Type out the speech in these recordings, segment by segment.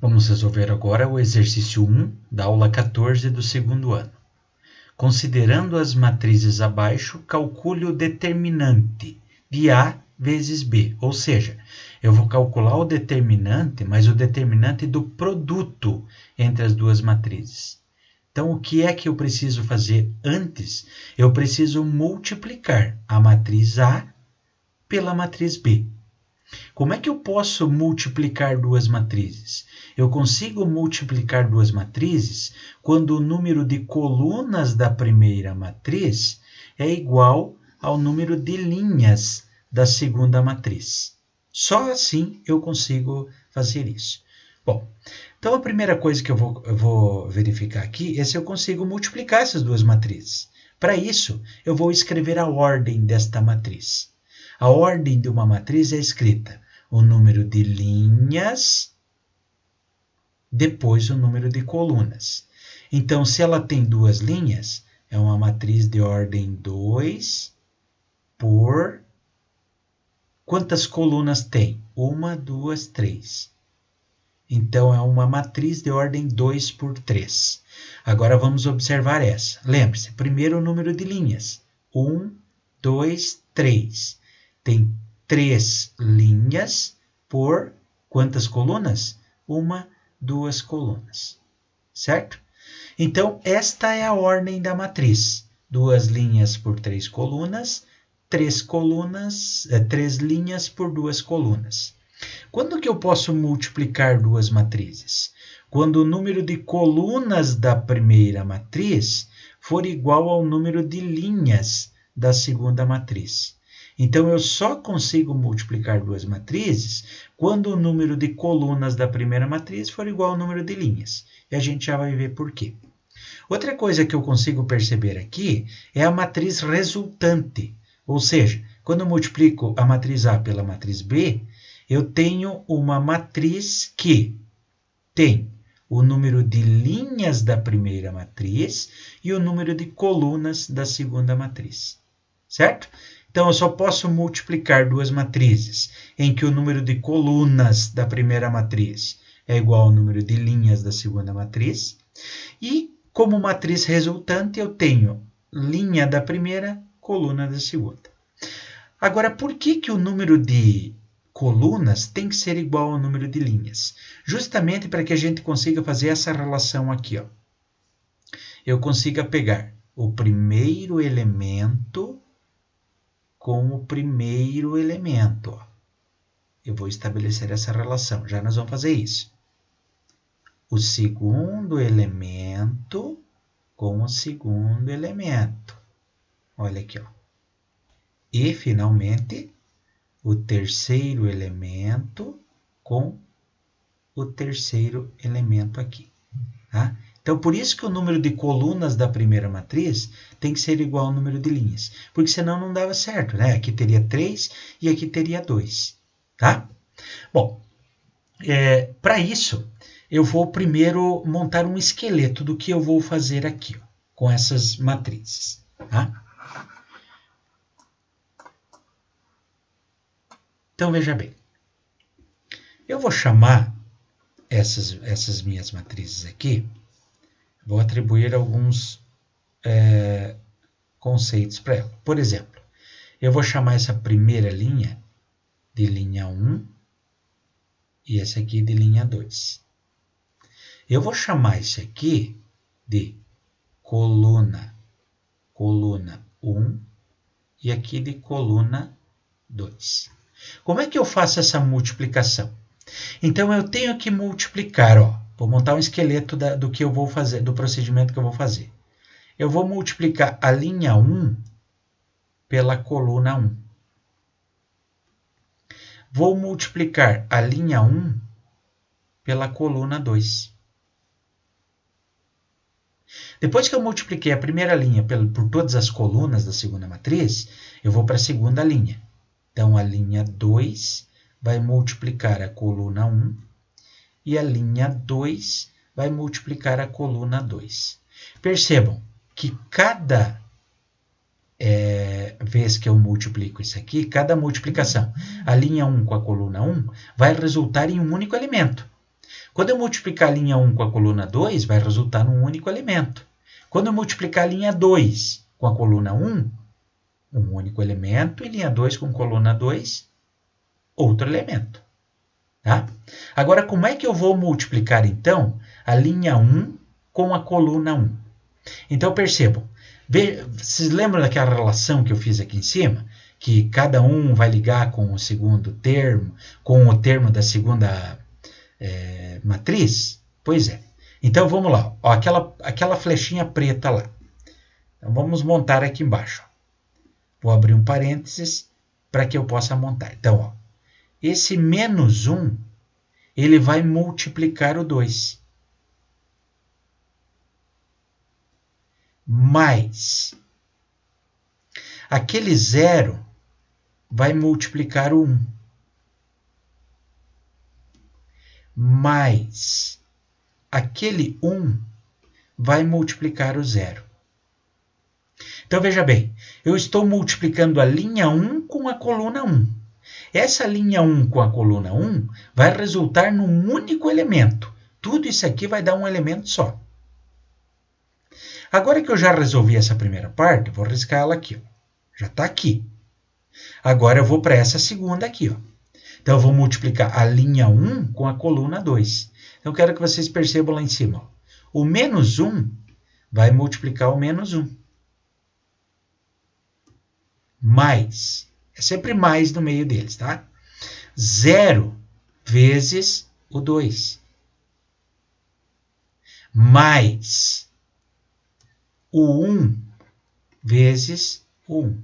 Vamos resolver agora o exercício 1 da aula 14 do segundo ano. Considerando as matrizes abaixo, calcule o determinante de A vezes B, ou seja, eu vou calcular o determinante, mas o determinante do produto entre as duas matrizes. Então, o que é que eu preciso fazer antes? Eu preciso multiplicar a matriz A pela matriz B. Como é que eu posso multiplicar duas matrizes? Eu consigo multiplicar duas matrizes quando o número de colunas da primeira matriz é igual ao número de linhas da segunda matriz. Só assim eu consigo fazer isso. Bom, então a primeira coisa que eu vou verificar aqui é se eu consigo multiplicar essas duas matrizes. Para isso, eu vou escrever a ordem desta matriz. A ordem de uma matriz é escrita o número de linhas, depois o número de colunas. Então, se ela tem duas linhas, é uma matriz de ordem 2 por... Quantas colunas tem? 1, 2, 3. Então, é uma matriz de ordem 2 por 3. Agora, vamos observar essa. Lembre-se, primeiro o número de linhas. 1, 2, 3. Tem 3 linhas por quantas colunas? 1, 2 colunas. Certo? Então, esta é a ordem da matriz. 2 linhas por 3 colunas, 3 linhas por 2 colunas. Quando que eu posso multiplicar duas matrizes? Quando o número de colunas da primeira matriz for igual ao número de linhas da segunda matriz. Então, eu só consigo multiplicar duas matrizes quando o número de colunas da primeira matriz for igual ao número de linhas. E a gente já vai ver por quê. Outra coisa que eu consigo perceber aqui é a matriz resultante. Ou seja, quando eu multiplico a matriz A pela matriz B, eu tenho uma matriz que tem o número de linhas da primeira matriz e o número de colunas da segunda matriz. Certo? Então, eu só posso multiplicar duas matrizes em que o número de colunas da primeira matriz é igual ao número de linhas da segunda matriz. E, como matriz resultante, eu tenho linha da primeira, coluna da segunda. Agora, por que o número de colunas tem que ser igual ao número de linhas? Justamente para que a gente consiga fazer essa relação aqui. Ó. Eu consiga pegar o primeiro elemento com o primeiro elemento. Ó. Eu vou estabelecer essa relação, já nós vamos fazer isso. O segundo elemento com o segundo elemento. Olha aqui. Ó. E, finalmente, o terceiro elemento com o terceiro elemento aqui. Tá? Então, por isso que o número de colunas da primeira matriz tem que ser igual ao número de linhas. Porque senão não dava certo, né? Aqui teria 3 e aqui teria 2. Tá? Bom, para isso, eu vou primeiro montar um esqueleto do que eu vou fazer aqui, ó, com essas matrizes. Tá? Então, veja bem. Eu vou chamar essas minhas matrizes aqui, vou atribuir alguns conceitos para ela. Por exemplo, eu vou chamar essa primeira linha de linha 1 e essa aqui de linha 2. Eu vou chamar isso aqui de coluna 1 e aqui de coluna 2. Como é que eu faço essa multiplicação? Então, eu tenho que multiplicar, ó, vou montar um esqueleto do que eu vou fazer, do procedimento que eu vou fazer. Eu vou multiplicar a linha 1 pela coluna 1. Vou multiplicar a linha 1 pela coluna 2. Depois que eu multipliquei a primeira linha por todas as colunas da segunda matriz, eu vou para a segunda linha. Então, a linha 2 vai multiplicar a coluna 1 e a linha 2 vai multiplicar a coluna 2. Percebam que cada vez que eu multiplico isso aqui, cada multiplicação, a linha 1 com a coluna 1, vai resultar em um único elemento. Quando eu multiplicar a linha 1 com a coluna 2, vai resultar num único elemento. Quando eu multiplicar a linha 2 com a coluna 1, um único elemento, e linha 2 com coluna 2, outro elemento. Tá? Agora, como é que eu vou multiplicar, então, a linha 1 com a coluna 1? Então, percebam. Vocês lembram daquela relação que eu fiz aqui em cima? Que cada um vai ligar com o segundo termo, com o termo da segunda matriz? Pois é. Então, vamos lá. Ó, aquela flechinha preta lá. Então, vamos montar aqui embaixo. Vou abrir um parênteses para que eu possa montar. Então, ó, esse menos 1, ele vai multiplicar o 2. Mais aquele 0 vai multiplicar o 1. Mais aquele 1 vai multiplicar o 0. Então, veja bem, eu estou multiplicando a linha 1 com a coluna 1. Essa linha 1 com a coluna 1 vai resultar num único elemento. Tudo isso aqui vai dar um elemento só. Agora que eu já resolvi essa primeira parte, vou riscar ela aqui. Ó. Já está aqui. Agora eu vou para essa segunda aqui. Ó. Então, eu vou multiplicar a linha 1 com a coluna 2. Então, eu quero que vocês percebam lá em cima. Ó. O menos 1 vai multiplicar o menos 1. Mais. É sempre mais no meio deles, tá? 0 vezes o 2. Mais o 1 vezes o 1.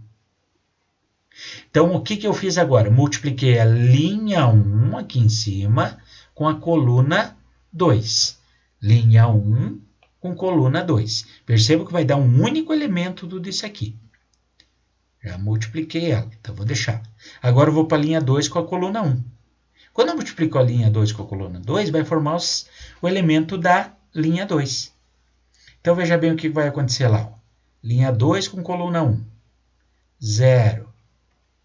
Então, o que eu fiz agora? Multipliquei a linha 1 aqui em cima com a coluna 2. Linha 1 com coluna 2. Perceba que vai dar um único elemento tudo isso aqui. Já multipliquei ela, então vou deixar. Agora eu vou para a linha 2 com a coluna 1. Quando eu multiplico a linha 2 com a coluna 2, vai formar o elemento da linha 2. Então, veja bem o que vai acontecer lá. Ó. Linha 2 com coluna 1. 0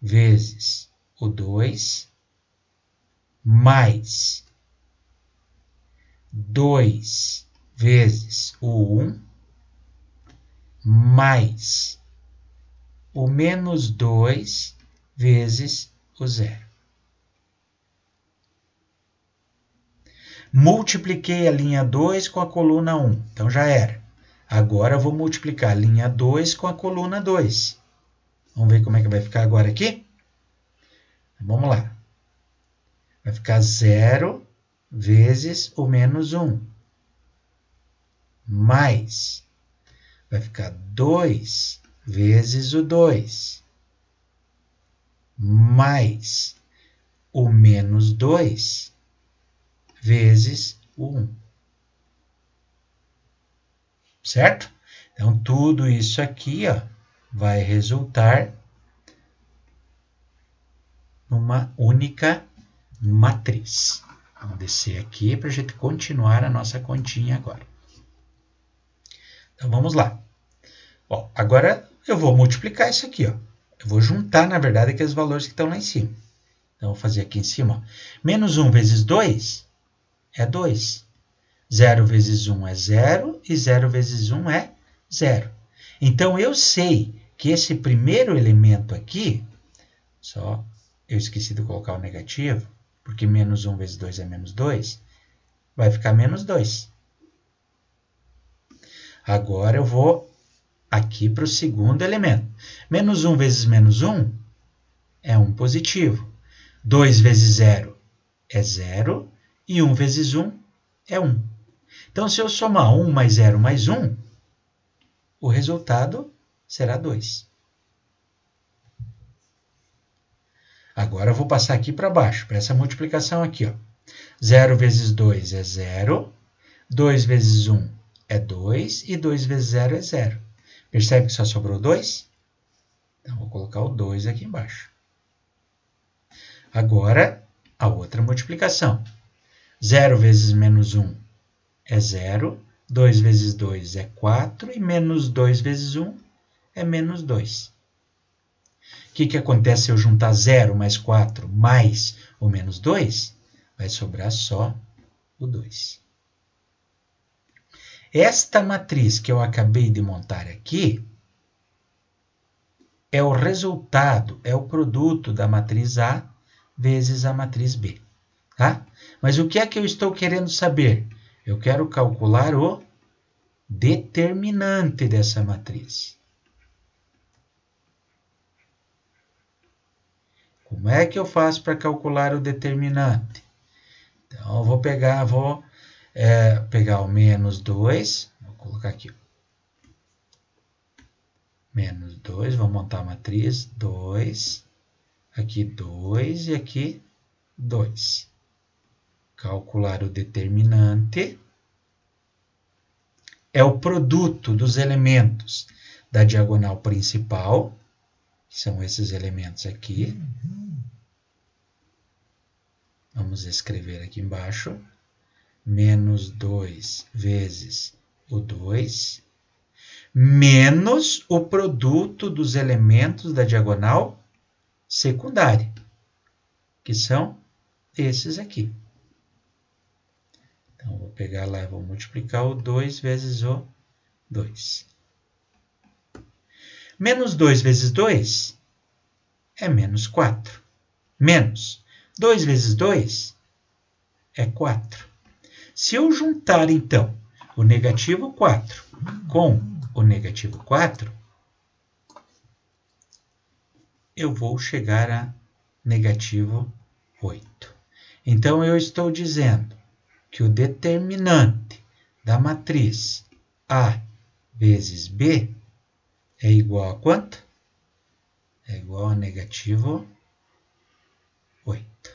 vezes o 2 mais 2 vezes o 1 mais o menos 2 vezes o 0. Multipliquei a linha 2 com a coluna 1. Então, já era. Agora, eu vou multiplicar a linha 2 com a coluna 2. Vamos ver como é que vai ficar agora aqui? Vamos lá. Vai ficar 0 vezes o menos 1. Mais. Vai ficar 2 vezes o 2. Mais o menos 2 vezes o 1. Certo? Então, tudo isso aqui ó, vai resultar numa única matriz. Vamos descer aqui para a gente continuar a nossa continha agora. Então, vamos lá. Ó, agora, eu vou multiplicar isso aqui. Ó. Eu vou juntar, na verdade, aqueles valores que estão lá em cima. Então, vou fazer aqui em cima. Ó. Menos 1 vezes 2 é 2. 0 vezes 1 é 0 e 0 vezes 1 é 0. Então, eu sei que esse primeiro elemento aqui, só eu esqueci de colocar o negativo, porque menos 1 vezes 2 é menos 2, vai ficar menos 2. Agora, eu vou aqui para o segundo elemento. Menos 1 vezes menos 1 é 1 positivo. 2 vezes 0 é 0 e 1 vezes 1 é 1. Então, se eu somar 1 mais 0 mais 1, o resultado será 2. Agora, eu vou passar aqui para baixo, para essa multiplicação aqui. Ó. 0 vezes 2 é 0, 2 vezes 1 é 2 e 2 vezes 0 é 0. Percebe que só sobrou 2? Então, vou colocar o 2 aqui embaixo. Agora, a outra multiplicação. 0 vezes menos 1 é 0, 2 vezes 2 é 4 e menos 2 vezes 1 é menos 2. O que acontece se eu juntar 0 mais 4 mais o menos 2? Vai sobrar só o 2. Esta matriz que eu acabei de montar aqui é o resultado, é o produto da matriz A vezes a matriz B. Tá? Mas o que é que eu estou querendo saber? Eu quero calcular o determinante dessa matriz. Como é que eu faço para calcular o determinante? Então, eu vou pegar o menos 2, vou colocar aqui, menos 2, vou montar a matriz 2, aqui 2 e aqui 2. Calcular o determinante é o produto dos elementos da diagonal principal, que são esses elementos aqui. Vamos escrever aqui embaixo. Menos 2 vezes o 2, menos o produto dos elementos da diagonal secundária, que são esses aqui. Então, vou pegar lá e vou multiplicar o 2 vezes o 2. Menos 2 vezes 2 é menos 4. Menos 2 vezes 2 é 4. Se eu juntar, então, o negativo 4 com o negativo 4, eu vou chegar a negativo 8. Então, eu estou dizendo que o determinante da matriz A vezes B é igual a quanto? É igual a negativo 8.